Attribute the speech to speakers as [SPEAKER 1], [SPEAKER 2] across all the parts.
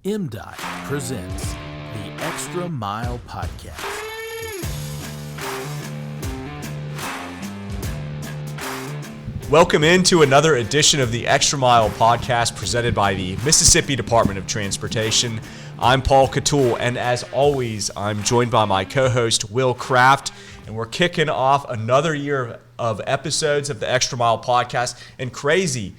[SPEAKER 1] MDOT presents the Extra Mile Podcast.
[SPEAKER 2] Welcome into another edition of the Extra Mile Podcast presented by the Mississippi Department of Transportation. I'm Paul Catul, and as always, I'm joined by my co-host, Will Kraft, and we're kicking off another year of episodes of the Extra Mile Podcast. And crazy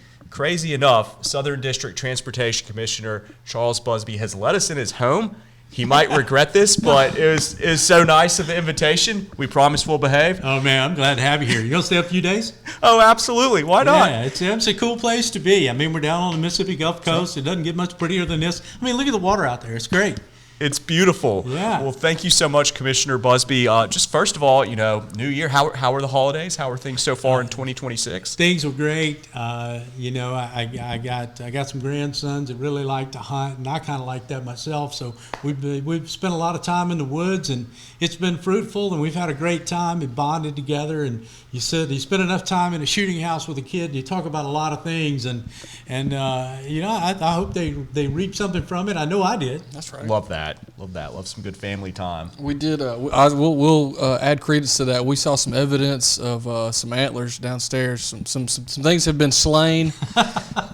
[SPEAKER 2] enough, Southern District Transportation Commissioner Charles Busby has let us in his home. He might regret this, but it was so nice of the invitation. We promise we'll behave.
[SPEAKER 3] Oh, man, I'm glad to have you here. You going to stay a few days?
[SPEAKER 2] Oh, absolutely. Why not?
[SPEAKER 3] Yeah, it's a cool place to be. I mean, we're down on the Mississippi Gulf Coast. It doesn't get much prettier than this. I mean, look at the water out there. It's great.
[SPEAKER 2] It's beautiful.
[SPEAKER 3] Yeah.
[SPEAKER 2] Well, thank you so much, Commissioner Busby. Just first of all, New Year. How are the holidays? How are things so far in 2026?
[SPEAKER 3] Things were great. I got some grandsons that really like to hunt, and I kind of like that myself. So we've spent a lot of time in the woods, and it's been fruitful, and we've had a great time and bonded together. And you spend enough time in a shooting house with a kid, and you talk about a lot of things, and I hope they reap something from it. I know I did.
[SPEAKER 2] That's right. Love that. Love some good family time.
[SPEAKER 4] We did. We'll add credence to that. We saw some evidence of some antlers downstairs. Some things have been slain,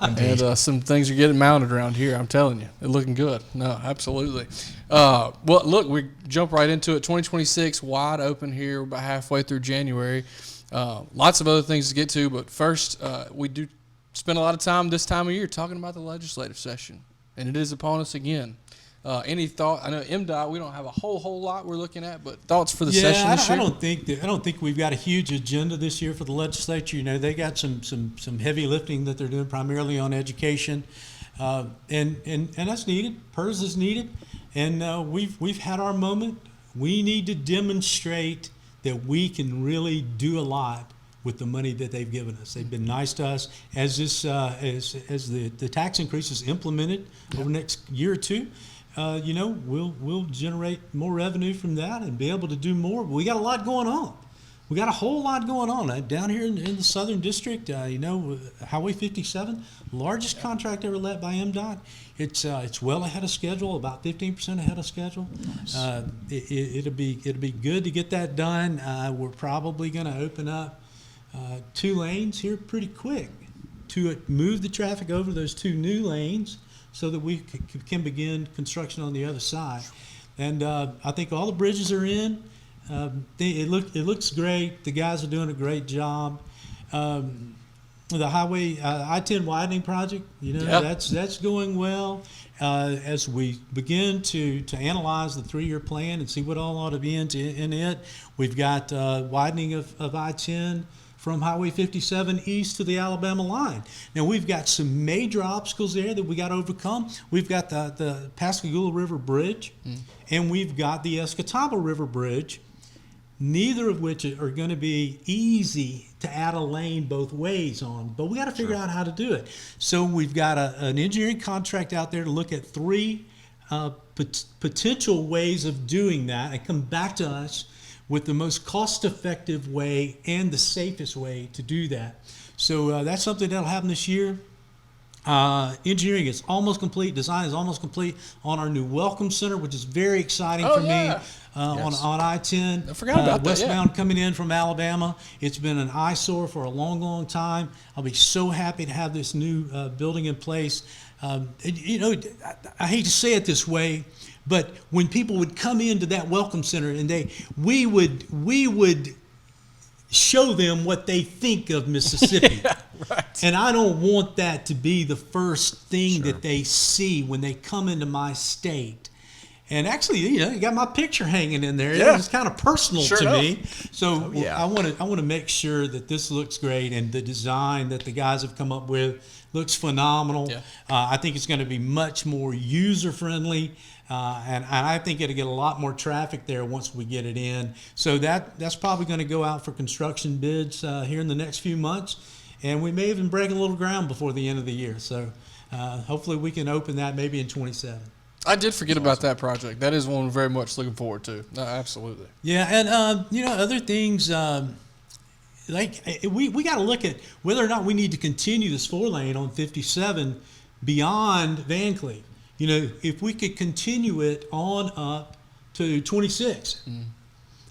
[SPEAKER 4] and some things are getting mounted around here. I'm telling you, they're looking good. No, absolutely. Well, look, we jump right into it. 2026 wide open here. We're about halfway through January. Lots of other things to get to, but first, we do spend a lot of time this time of year talking about the legislative session, and it is upon us again. Any thought? I know MDOT, we don't have a whole lot we're looking at, but thoughts for the session this year?
[SPEAKER 3] I don't think we've got a huge agenda this year for the legislature. They got some heavy lifting that they're doing primarily on education, and that's needed. PERS is needed, and we've had our moment. We need to demonstrate that we can really do a lot with the money that they've given us. They've been nice to us as the tax increase is implemented over the next year or two. We'll generate more revenue from that and be able to do more. But we got a lot going on. We got a whole lot going on down here in the Southern District. Highway 57, largest contract ever let by MDOT. It's well ahead of schedule, about 15% ahead of schedule. Nice. It'll be good to get that done. We're probably going to open up 2 lanes here pretty quick to move the traffic over those 2 new lanes, so that we can begin construction on the other side. And I think all the bridges are in. It looks great. The guys are doing a great job. The highway I-10 widening project, that's going well. As we begin to analyze the 3-year plan and see what all ought to be in it, we've got widening of I-10 from Highway 57 east to the Alabama line. Now, we've got some major obstacles there that we got to overcome. We've got the Pascagoula River Bridge, and we've got the Escataba River Bridge, neither of which are going to be easy to add a lane both ways on, but we got to figure out how to do it. So we've got an engineering contract out there to look at 3 potential ways of doing that and come back to us with the most cost-effective way and the safest way to do that. So that's something that'll happen this year. Engineering is almost complete. Design is almost complete on our new Welcome Center, which is very exciting for me. Yes. On I-10.
[SPEAKER 4] I forgot about that.
[SPEAKER 3] Westbound coming in from Alabama. It's been an eyesore for a long time. I'll be so happy to have this new building in place. I hate to say it this way, but when people would come into that Welcome Center and we would show them what they think of Mississippi.
[SPEAKER 4] Yeah, right.
[SPEAKER 3] And I don't want that to be the first thing that they see when they come into my state. And actually, you got my picture hanging in there.
[SPEAKER 4] Yeah.
[SPEAKER 3] It's kind of personal
[SPEAKER 4] sure
[SPEAKER 3] to
[SPEAKER 4] enough.
[SPEAKER 3] me. So I want to make sure that this looks great, and the design that the guys have come up with looks phenomenal. Yeah. I think it's going to be much more user-friendly, and I think it'll get a lot more traffic there once we get it in. So that's probably going to go out for construction bids here in the next few months, and we may even break a little ground before the end of the year. So hopefully we can open that maybe in 27.
[SPEAKER 4] I did forget about that project. That is one we're very much looking forward to. No, absolutely.
[SPEAKER 3] Yeah, and other things we got to look at whether or not we need to continue this 4-lane on 57 beyond Van Cleve. if we could continue it on up to 26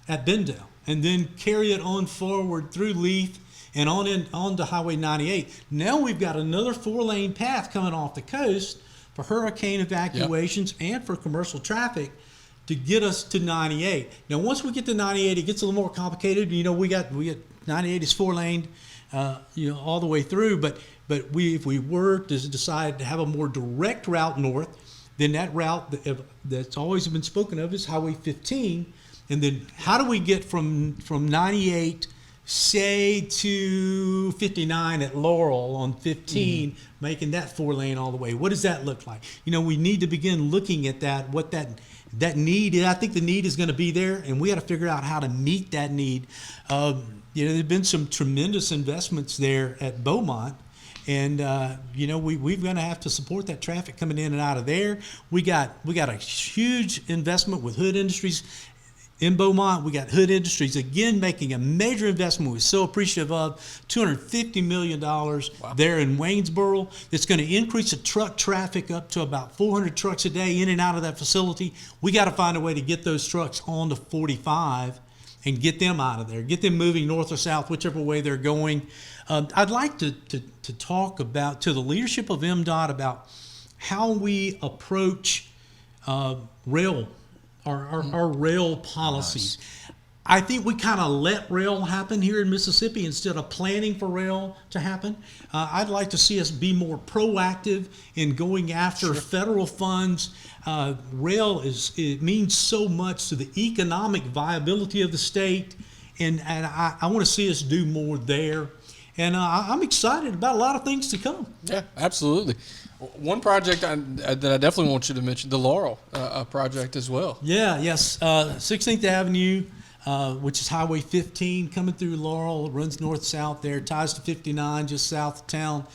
[SPEAKER 3] at Bendale, and then carry it on forward through Leaf and on to Highway 98. Now we've got another 4-lane path coming off the coast for hurricane evacuations and for commercial traffic to get us to 98. Now, once we get to 98, it gets a little more complicated. We got 98 is 4-laned, all the way through. But if we were to decide to have a more direct route north, then that route that's always been spoken of is Highway 15. And then how do we get from 98, say, to 59 at Laurel on 15, making that 4-lane all the way? What does that look like? We need to begin looking at that, what that need is. I think the need is going to be there, and we got to figure out how to meet that need. There's been some tremendous investments there at Beaumont. And we're going to have to support that traffic coming in and out of there. We got a huge investment with Hood Industries in Beaumont. We got Hood Industries again making a major investment. We're so appreciative of $250 million there in Waynesboro. That's going to increase the truck traffic up to about 400 trucks a day in and out of that facility. We got to find a way to get those trucks onto 45 and get them out of there, get them moving north or south, whichever way they're going. I'd like to talk about to the leadership of MDOT about how we approach rail, our rail policies. Nice. I think we kind of let rail happen here in Mississippi instead of planning for rail to happen. I'd like to see us be more proactive in going after federal funds. Rail it means so much to the economic viability of the state, and I want to see us do more there. And I'm excited about a lot of things to come.
[SPEAKER 4] Yeah, absolutely. One project that I definitely want you to mention, the Laurel project as well.
[SPEAKER 3] Yes. 16th Avenue, which is Highway 15, coming through Laurel, runs north-south there, ties to 59 just south of town.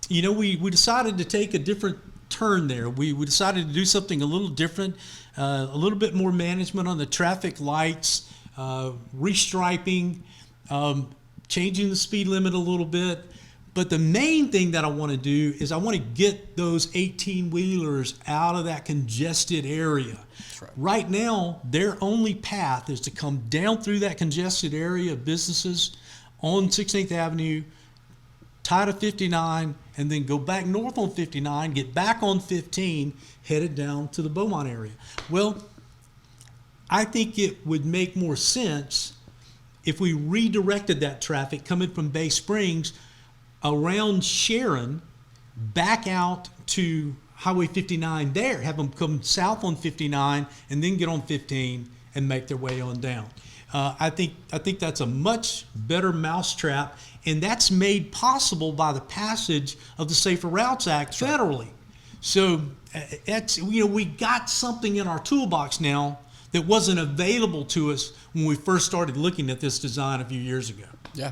[SPEAKER 3] We decided to take a different turn there. We decided to do something a little different, a little bit more management on the traffic lights, restriping, changing the speed limit a little bit. But the main thing that I want to do is I want to get those 18-wheelers out of that congested area. Right now, their only path is to come down through that congested area of businesses on 16th Avenue, tie to 59, and then go back north on 59, get back on 15, headed down to the Beaumont area. Well, I think it would make more sense if we redirected that traffic coming from Bay Springs around Sharon back out to Highway 59 there, have them come south on 59 and then get on 15 and make their way on down. I think that's a much better mousetrap, and that's made possible by the passage of the Safer Routes Act federally. So we got something in our toolbox now that wasn't available to us when we first started looking at this design a few years ago.
[SPEAKER 4] Yeah.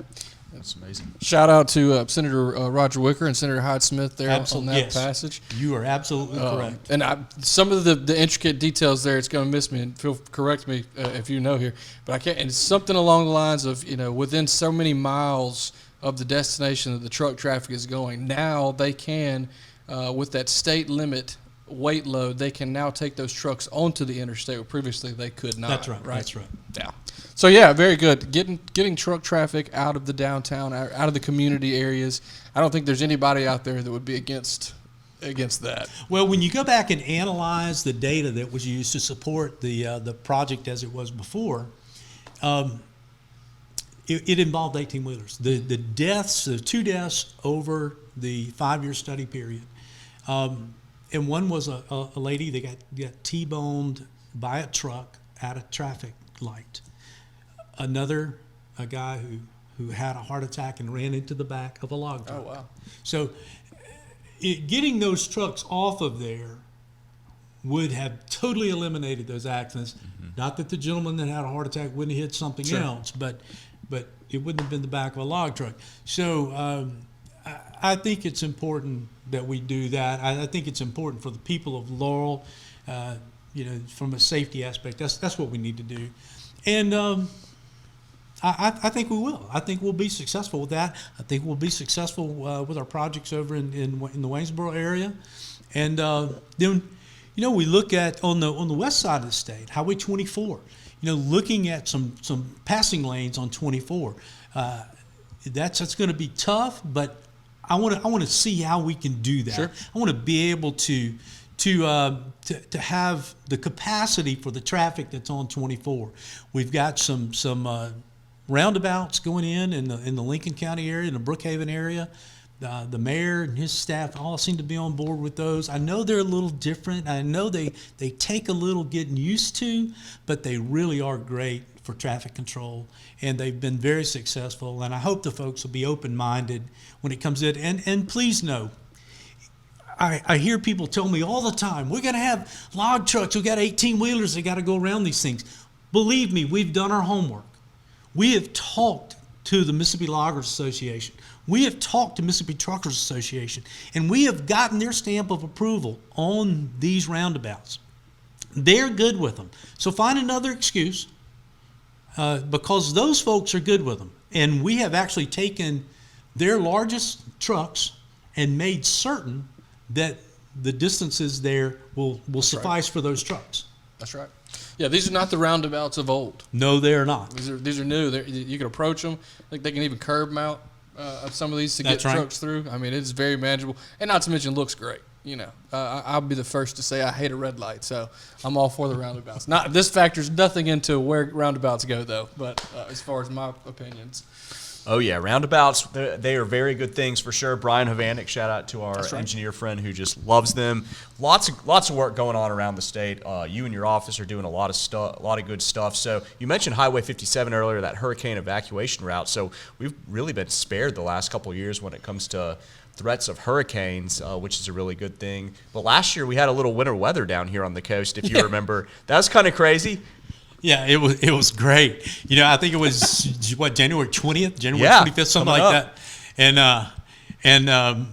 [SPEAKER 2] That's amazing.
[SPEAKER 4] Shout out to Senator Roger Wicker and Senator Hyde Smith there on that passage.
[SPEAKER 3] You are absolutely correct.
[SPEAKER 4] And some of the intricate details there, it's going to miss me, and correct me if you know here, but I can't. And it's something along the lines of, within so many miles of the destination that the truck traffic is going, now they can, with that state limit weight load, they can now take those trucks onto the interstate where previously they could not.
[SPEAKER 3] That's right. That's right.
[SPEAKER 4] Yeah. So yeah, very good. Getting truck traffic out of the downtown, out of the community areas. I don't think there's anybody out there that would be against that.
[SPEAKER 3] Well, when you go back and analyze the data that was used to support the project as it was before, it involved 18-wheelers. The deaths, the 2 deaths over the 5-year study period, and one was a lady that got T-boned by a truck at a traffic light. Another, a guy who had a heart attack and ran into the back of a log truck.
[SPEAKER 4] Oh, wow.
[SPEAKER 3] So getting those trucks off of there would have totally eliminated those accidents. Mm-hmm. Not that the gentleman that had a heart attack wouldn't have hit something else, but it wouldn't have been the back of a log truck. So I think it's important that we do that. I think it's important for the people of Laurel, from a safety aspect. That's what we need to do. And I think we will. I think we'll be successful with that. I think we'll be successful with our projects over in the Waynesboro area. And then, we look at on the west side of the state, Highway 24. Looking at some passing lanes on 24. That's going to be tough, but I want to see how we can do that.
[SPEAKER 4] Sure.
[SPEAKER 3] I want to be able to have the capacity for the traffic that's on 24. We've got some roundabouts going in the Lincoln County area, in the Brookhaven area. The mayor and his staff all seem to be on board with those. I know they're a little different. I know they take a little getting used to, but they really are great for traffic control, and they've been very successful. And I hope the folks will be open-minded when it comes in. And please know, I hear people tell me all the time, we're going to have log trucks, we've got 18-wheelers that got to go around these things. Believe me, we've done our homework. We have talked to the Mississippi Loggers Association. We have talked to Mississippi Truckers Association, and we have gotten their stamp of approval on these roundabouts. They're good with them. So find another excuse, because those folks are good with them. And we have actually taken their largest trucks and made certain that the distances there will suffice for those trucks.
[SPEAKER 4] That's right. Yeah, these are not the roundabouts of old.
[SPEAKER 3] No, they're not.
[SPEAKER 4] These are new. You can approach them. I think they can even curb mount some of these to get trucks through. I mean, it's very manageable, and not to mention, looks great. I'll be the first to say I hate a red light, so I'm all for the roundabouts. This factors nothing into where roundabouts go, though. But as far as my opinions.
[SPEAKER 2] Oh, yeah, roundabouts, they are very good things for sure. Brian Havanik, shout out to our engineer friend who just loves them. Lots of work going on around the state. You and your office are doing a lot of good stuff. So you mentioned Highway 57 earlier, that hurricane evacuation route. So we've really been spared the last couple of years when it comes to threats of hurricanes, which is a really good thing. But last year we had a little winter weather down here on the coast, if you remember. That was kind of crazy.
[SPEAKER 3] Yeah, it was great. I think it was January 20th, January 25th, something like that. And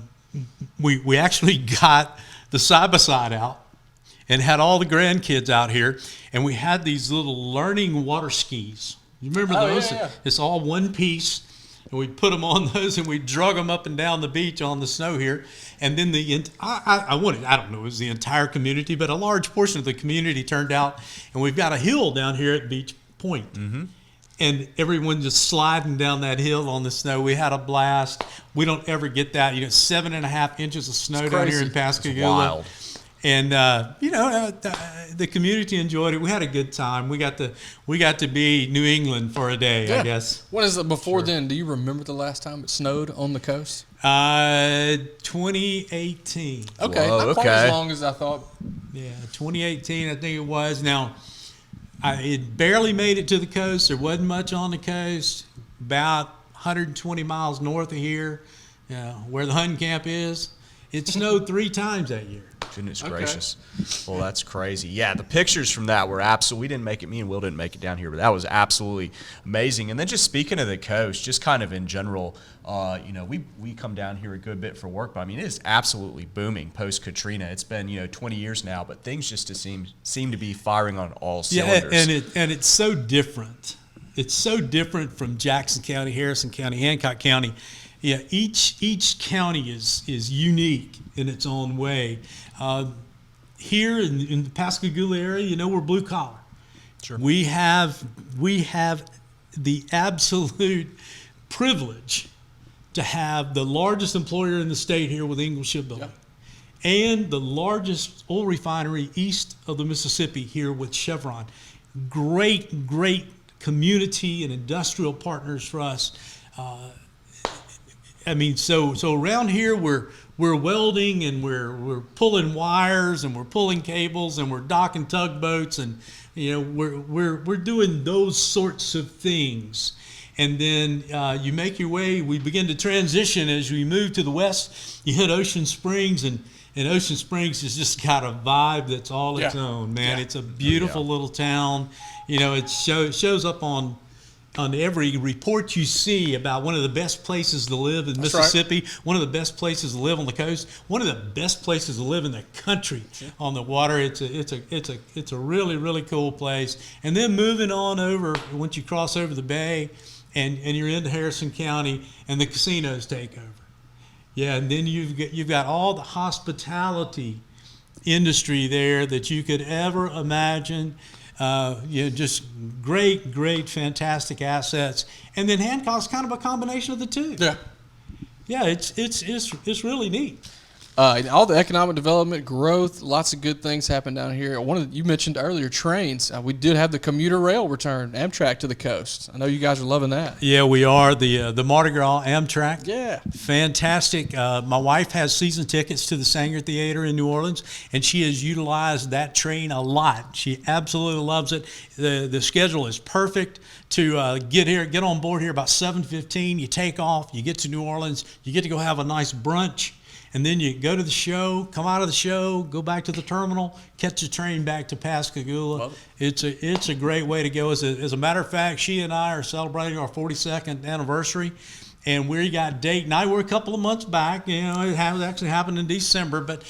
[SPEAKER 3] we actually got the side-by-side out and had all the grandkids out here, and we had these little learning water skis. You remember those?
[SPEAKER 4] Yeah.
[SPEAKER 3] It's all one piece, and we put them on those, and we drug them up and down the beach on the snow here. And then I don't know, it was the entire community, but a large portion of the community turned out, and we've got a hill down here at Beach Point. Mm-hmm. And everyone just sliding down that hill on the snow. We had a blast. We don't ever get that. 7.5 inches of snow down here in Pascagoula.
[SPEAKER 2] Wild.
[SPEAKER 3] And the community enjoyed it. We had a good time. We got to be New England for a day, I guess.
[SPEAKER 4] When is it before then? Do you remember the last time it snowed on the coast?
[SPEAKER 3] 2018.
[SPEAKER 4] Okay,
[SPEAKER 2] Whoa,
[SPEAKER 4] not quite as long as I thought.
[SPEAKER 3] Yeah, 2018, I think it was. Now, it barely made it to the coast. There wasn't much on the coast. About 120 miles north of here, where the hunting camp is, it snowed 3 times that year.
[SPEAKER 2] Goodness gracious. Well, that's crazy. Yeah, the pictures from that were absolutely, we didn't make it, me and Will didn't make it down here, but that was absolutely amazing. And then just speaking of the coast, just kind of in general, we come down here a good bit for work, but I mean, it is absolutely booming post-Katrina. It's been, 20 years now, but things just seem to be firing on all cylinders.
[SPEAKER 3] Yeah, and it's so different. It's so different from Jackson County, Harrison County, Hancock County. Yeah, each county is unique in its own way. Here in the Pascagoula area, we're blue collar.
[SPEAKER 2] Sure.
[SPEAKER 3] We have the absolute privilege to have the largest employer in the state here with Ingalls Shipbuilding, and the largest oil refinery east of the Mississippi here with Chevron. Great community and industrial partners for us. So around here we're welding, and we're pulling wires, and we're pulling cables, and we're docking tugboats, and we're doing those sorts of things. And then you make your way. We begin to transition as we move to the west. You hit Ocean Springs, and Ocean Springs has just got a vibe that's all its own, man. It's a beautiful little town. It shows up on every report you see about one of the best places to live in Mississippi, one of the best places to live on the coast, one of the best places to live in the country on the water. It's a really, really cool place. And then moving on over, once you cross over the bay, and you're into Harrison County, and the casinos take over. Yeah, and then you've got all the hospitality industry there that you could ever imagine. Just great, fantastic assets. And then Hancock's kind of a combination of the two.
[SPEAKER 4] Yeah.
[SPEAKER 3] Yeah, it's really neat.
[SPEAKER 4] And all the economic development, growth, lots of good things happen down here. You mentioned earlier trains. We did have the commuter rail return, Amtrak to the coast. I know you guys are loving that.
[SPEAKER 3] Yeah, we are. The Mardi Gras Amtrak.
[SPEAKER 4] Yeah.
[SPEAKER 3] Fantastic. My wife has season tickets to the Sanger Theater in New Orleans, and she has utilized that train a lot. She absolutely loves it. The schedule is perfect to get on board here about 7:15. You take off, you get to New Orleans, you get to go have a nice brunch. And then you go to the show, come out of the show, go back to the terminal, catch the train back to Pascagoula. It's a great way to go. As a matter of fact, she and I are celebrating our 42nd anniversary, and we got date night. We're a couple of months back. It actually happened in December, but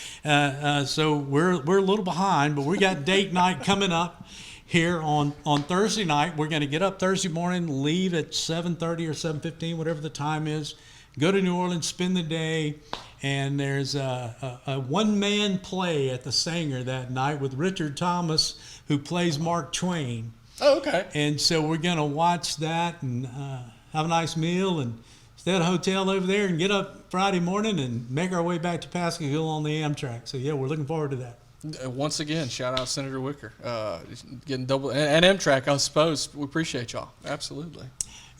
[SPEAKER 3] so we're a little behind. But we got date night coming up here on Thursday night. We're going to get up Thursday morning, leave at 7:30 or 7:15, whatever the time is. Go to New Orleans, spend the day. And there's a one-man play at the Sanger that night with Richard Thomas, who plays Mark Twain.
[SPEAKER 4] Oh, okay.
[SPEAKER 3] And so we're going to watch that and have a nice meal and stay at a hotel over there and get up Friday morning and make our way back to Pascagoula on the Amtrak. So, yeah, we're looking forward to that.
[SPEAKER 4] Once again, shout out Senator Wicker. Getting double and Amtrak, I suppose. We appreciate y'all. Absolutely.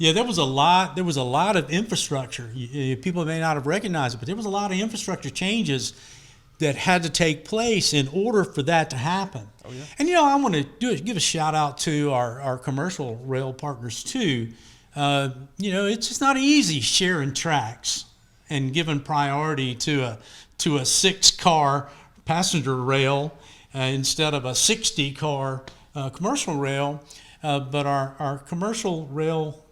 [SPEAKER 3] Yeah, there was a lot of infrastructure. People may not have recognized it, but there was a lot of infrastructure changes that had to take place in order for that to happen.
[SPEAKER 4] Oh, yeah.
[SPEAKER 3] And, I want to give a shout out to our commercial rail partners, too. It's just not easy sharing tracks and giving priority to a 6-car passenger rail instead of a 60-car commercial rail. But our commercial rail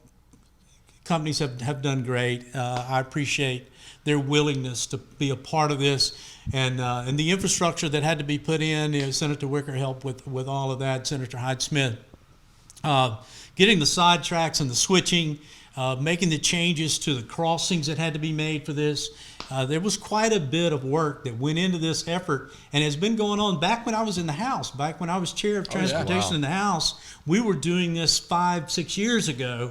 [SPEAKER 3] companies have done great. I appreciate their willingness to be a part of this, and the infrastructure that had to be put in. Senator Wicker helped with all of that. Senator Hyde-Smith, getting the side tracks and the switching, making the changes to the crossings that had to be made for this. There was quite a bit of work that went into this effort, and has been going on back when I was in the House, back when I was chair of transportation in the House. We were doing this 5-6 years ago.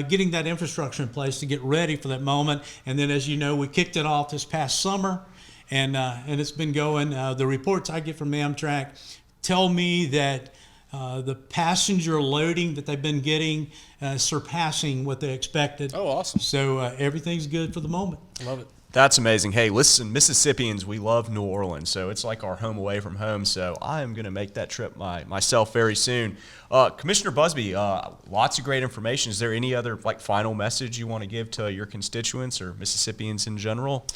[SPEAKER 3] Getting that infrastructure in place to get ready for that moment. And then, as you know, we kicked it off this past summer, and it's been going. The reports I get from Amtrak tell me that the passenger loading that they've been getting surpassing what they expected.
[SPEAKER 4] Oh, awesome. So
[SPEAKER 3] everything's good for the moment.
[SPEAKER 4] Love it.
[SPEAKER 2] That's amazing. Hey, listen, Mississippians, we love New Orleans, so it's like our home away from home. So I am going to make that trip myself very soon. Commissioner Busby, lots of great information. Is there any other final message you want to give to your constituents or Mississippians in general?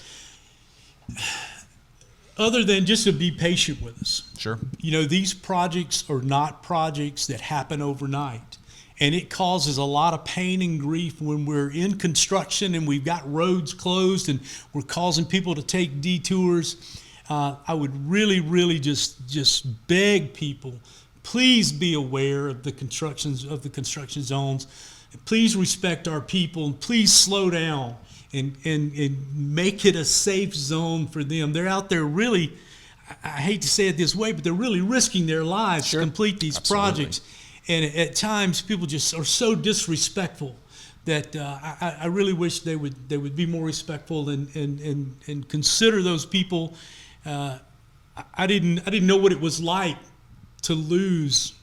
[SPEAKER 3] Other than just to be patient with us.
[SPEAKER 2] Sure.
[SPEAKER 3] These projects are not projects that happen overnight. And it causes a lot of pain and grief when we're in construction and we've got roads closed and we're causing people to take detours. I would really just beg people, please be aware of the construction zones. Please respect our people, and please slow down and make it a safe zone for them. They're out there really, I hate to say it this way, but they're really risking their lives to complete these projects. And at times, people just are so disrespectful that I really wish they would be more respectful and consider those people. I didn't know what it was like to lose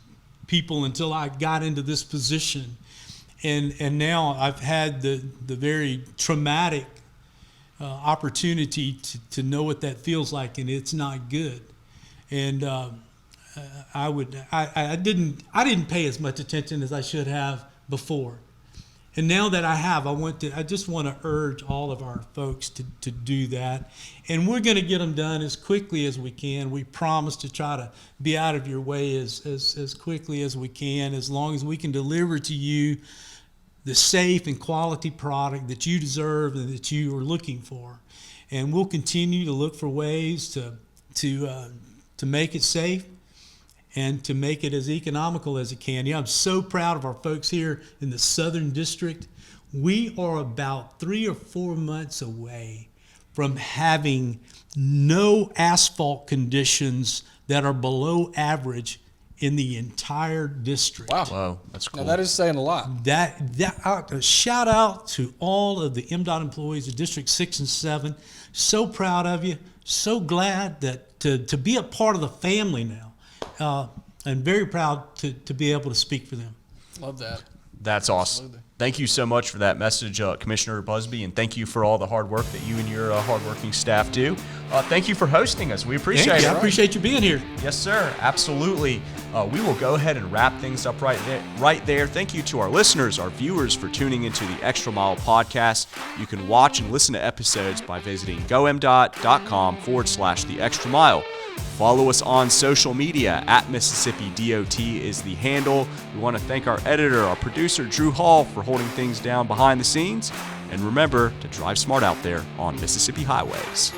[SPEAKER 3] people until I got into this position, and now I've had the very traumatic opportunity to know what that feels like, and it's not good. And I didn't pay as much attention as I should have before. And now that I have, I just want to urge all of our folks to do that. And we're going to get them done as quickly as we can. We promise to try to be out of your way as quickly as we can, as long as we can deliver to you the safe and quality product that you deserve and that you are looking for. And we'll continue to look for ways to make it safe and to make it as economical as it can. I'm so proud of our folks here in the Southern District. We are about 3 or 4 months away from having no asphalt conditions that are below average in the entire district.
[SPEAKER 4] Wow.
[SPEAKER 2] Whoa, that's cool.
[SPEAKER 4] Now that is saying a lot.
[SPEAKER 3] A shout out to all of the MDOT employees of District 6 and 7. So proud of you. So glad that to be a part of the family now. And very proud to be able to speak for them.
[SPEAKER 4] Love that.
[SPEAKER 2] That's awesome.
[SPEAKER 4] Absolutely.
[SPEAKER 2] Thank you so much for that message, Commissioner Busby, and thank you for all the hard work that you and your hardworking staff do. Thank you for hosting us. We appreciate
[SPEAKER 3] Thank you.
[SPEAKER 2] it.
[SPEAKER 3] I appreciate you being here.
[SPEAKER 2] Yes, sir. Absolutely. We will go ahead and wrap things up right there. Thank you to our listeners, our viewers, for tuning into the Extra Mile podcast. You can watch and listen to episodes by visiting gomdot.com/the extra mile. Follow us on social media at Mississippi DOT is the handle. We want to thank our editor, our producer, Drew Hall, for holding things down behind the scenes. And remember to drive smart out there on Mississippi highways.